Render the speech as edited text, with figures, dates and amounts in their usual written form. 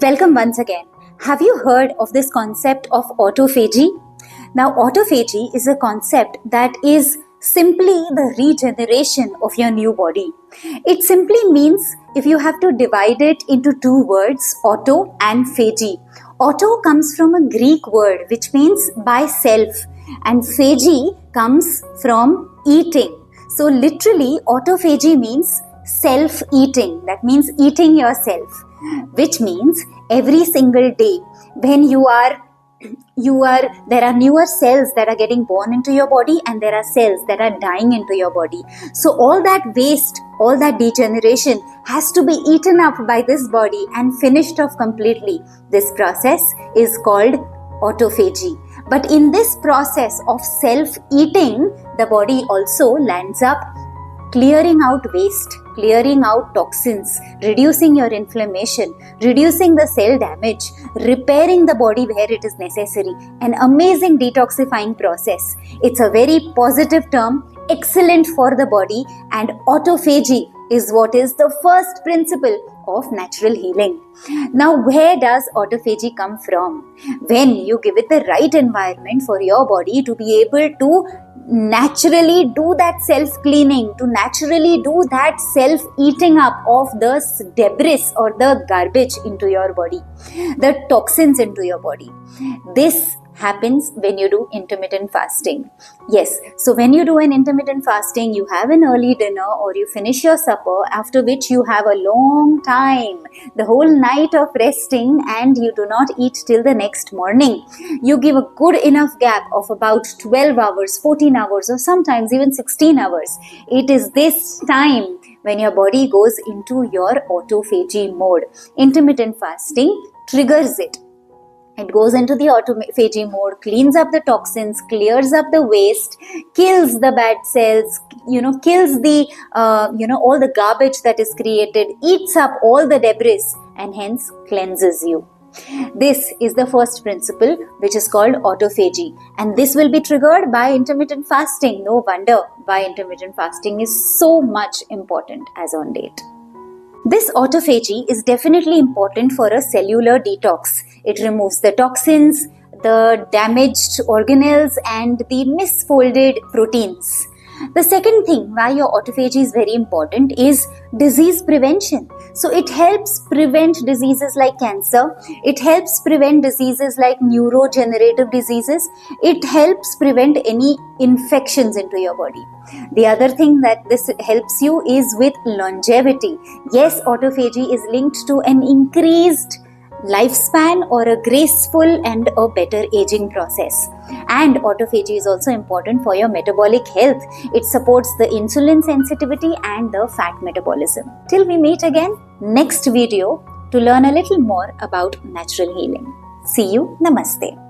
Welcome once again. Have you heard of this concept of autophagy? Now, autophagy is a concept that is simply the regeneration of your new body. It simply means if you have to divide it into two words, auto and phagy. Auto comes from a Greek word which means by self, and phagy comes from eating. So literally, autophagy means self-eating. That means eating yourself, which means every single day when there are newer cells that are getting born into your body and there are cells that are dying into your body. So all that waste, all that degeneration has to be eaten up by this body and finished off completely. This process is called autophagy. But in this process of self-eating, the body also lands up clearing out waste, clearing out toxins, reducing your inflammation, reducing the cell damage, repairing the body where it is necessary. An amazing detoxifying process. It's a very positive term, excellent for the body, and autophagy is what is the first principle of natural healing. Now, where does autophagy come from? When you give it the right environment for your body to be able to naturally do that self-cleaning, to naturally do that self-eating up of the debris or the garbage into your body, the toxins into your body. This happens when you do intermittent fasting. Yes, so when you do an intermittent fasting, you have an early dinner or you finish your supper, after which you have a long time, the whole night of resting, and you do not eat till the next morning. You give a good enough gap of about 12 hours, 14 hours, or sometimes even 16 hours. It is this time when your body goes into your autophagy mode. Intermittent fasting triggers it. It goes into the autophagy mode, cleans up the toxins, clears up the waste, kills the bad cells, kills the, all the garbage that is created, eats up all the debris, and hence cleanses you. This is the first principle, which is called autophagy, and this will be triggered by intermittent fasting. No wonder why intermittent fasting is so much important as on date. This autophagy is definitely important for a cellular detox. It removes the toxins, the damaged organelles, and the misfolded proteins. The second thing why your autophagy is very important is disease prevention. So it helps prevent diseases like cancer. It helps prevent diseases like neurodegenerative diseases. It helps prevent any infections into your body. The other thing that this helps you is with longevity. Yes, autophagy is linked to an increased lifespan or a graceful and a better aging process. And autophagy is also important for your metabolic health. It supports the insulin sensitivity and the fat metabolism. Till we meet again, next video to learn a little more about natural healing. See you. Namaste.